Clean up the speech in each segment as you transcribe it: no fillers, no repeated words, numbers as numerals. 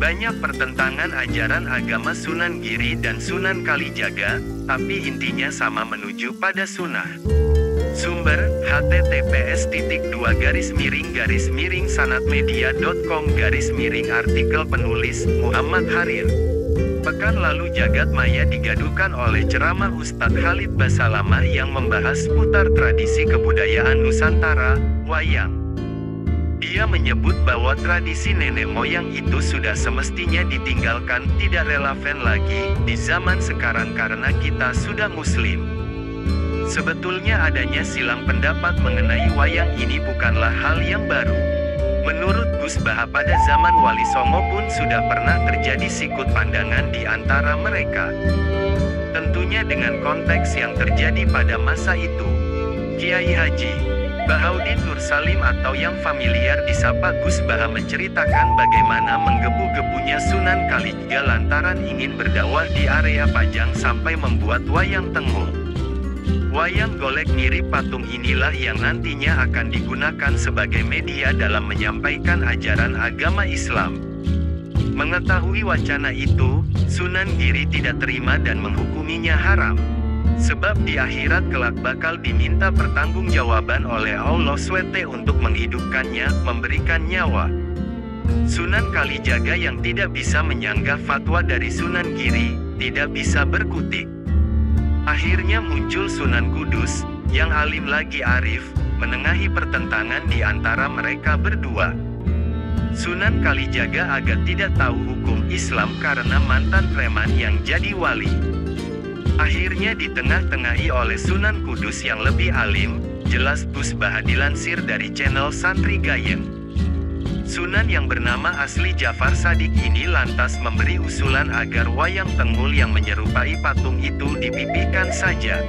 Banyak pertentangan ajaran agama Sunan Giri dan Sunan Kalijaga, tapi intinya sama menuju pada sunnah. Sumber, https://sanadmedia.com/, artikel penulis, Muhammad Harir. Pekan lalu jagat maya digaduhkan oleh ceramah Ustadz Khalid Basalamah yang membahas seputar tradisi kebudayaan Nusantara, wayang. Dia menyebut bahwa tradisi nenek moyang itu sudah semestinya ditinggalkan, tidak relevan lagi di zaman sekarang karena kita sudah muslim. Sebetulnya adanya silang pendapat mengenai wayang ini bukanlah hal yang baru. Menurut Gus Baha pada zaman Wali Songo pun sudah pernah terjadi sikut pandangan di antara mereka. Tentunya dengan konteks yang terjadi pada masa itu. Kiai Haji Bahaudin Nur Salim atau yang familiar disapa Gus Baha menceritakan bagaimana menggebu-gebunya Sunan Kalijaga lantaran ingin berdakwah di area Pajang sampai membuat wayang tenggul. Wayang golek mirip patung inilah yang nantinya akan digunakan sebagai media dalam menyampaikan ajaran agama Islam. Mengetahui wacana itu, Sunan Giri tidak terima dan menghukuminya haram. Sebab di akhirat kelak bakal diminta pertanggungjawaban oleh Allah SWT untuk menghidupkannya, memberikan nyawa. Sunan Kalijaga yang tidak bisa menyanggah fatwa dari Sunan Giri, tidak bisa berkutik. Akhirnya muncul Sunan Kudus, yang alim lagi arif, menengahi pertentangan di antara mereka berdua. Sunan Kalijaga agak tidak tahu hukum Islam karena mantan preman yang jadi wali. Akhirnya ditengah-tengahi oleh Sunan Kudus yang lebih alim, jelas Gus Baha dilansir dari channel Santri Gayeng. Sunan yang bernama asli Jafar Sadik ini lantas memberi usulan agar wayang tenggul yang menyerupai patung itu dipipihkan saja.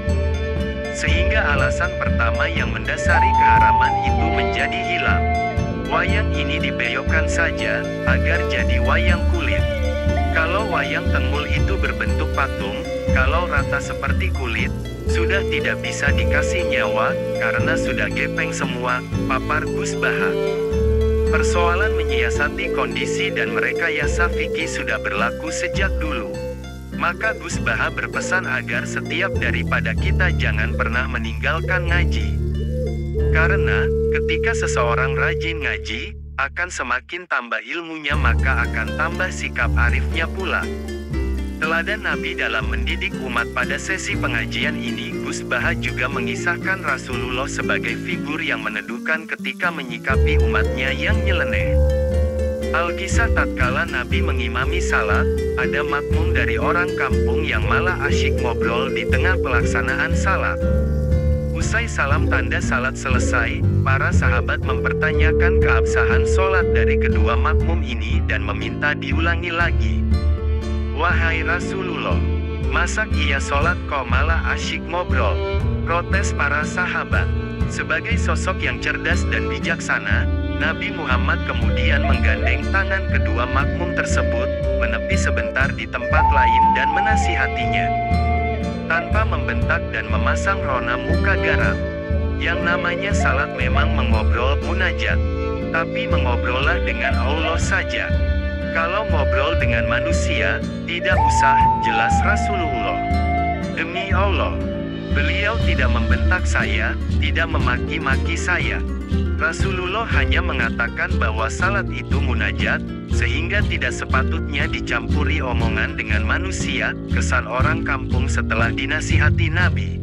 Sehingga alasan pertama yang mendasari keharaman itu menjadi hilang. Wayang ini dibeyokkan saja, agar jadi wayang kulit. Kalau wayang tenggul itu berbentuk patung, kalau rata seperti kulit, sudah tidak bisa dikasih nyawa, karena sudah gepeng semua, papar Gus Baha. Persoalan menyiasati kondisi dan merekayasa fikih sudah berlaku sejak dulu. Maka Gus Baha berpesan agar setiap daripada kita jangan pernah meninggalkan ngaji. Karena, ketika seseorang rajin ngaji, akan semakin tambah ilmunya maka akan tambah sikap arifnya pula. Teladan Nabi dalam mendidik umat pada sesi pengajian ini, Gus Baha juga mengisahkan Rasulullah sebagai figur yang meneduhkan ketika menyikapi umatnya yang nyeleneh. Alkisah tatkala Nabi mengimami salat, ada makmum dari orang kampung yang malah asyik ngobrol di tengah pelaksanaan salat. Usai salam tanda salat selesai, para sahabat mempertanyakan keabsahan sholat dari kedua makmum ini dan meminta diulangi lagi. Wahai Rasulullah, masa iya sholat kok malah asyik ngobrol? Protes para sahabat. Sebagai sosok yang cerdas dan bijaksana, Nabi Muhammad kemudian menggandeng tangan kedua makmum tersebut, menepi sebentar di tempat lain dan menasihatinya. Tanpa membentak dan memasang rona muka garam. Yang namanya salat memang mengobrol munajat. Tapi mengobrollah dengan Allah saja. Kalau ngobrol dengan manusia, tidak usah, jelas Rasulullah. Demi Allah, beliau tidak membentak saya, tidak memaki-maki saya. Rasulullah hanya mengatakan bahwa salat itu munajat, sehingga tidak sepatutnya dicampuri omongan dengan manusia, kesan orang kampung setelah dinasihati Nabi.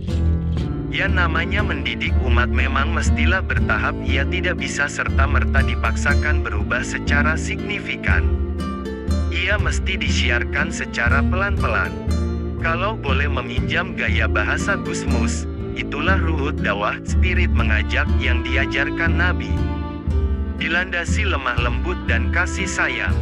Yang namanya mendidik umat memang mestilah bertahap, ia tidak bisa serta-merta dipaksakan berubah secara signifikan. Ia mesti disiarkan secara pelan-pelan. Kalau boleh meminjam gaya bahasa Gusmus, itulah ruhut dakwah, spirit mengajak yang diajarkan Nabi. Dilandasi lemah lembut dan kasih sayang.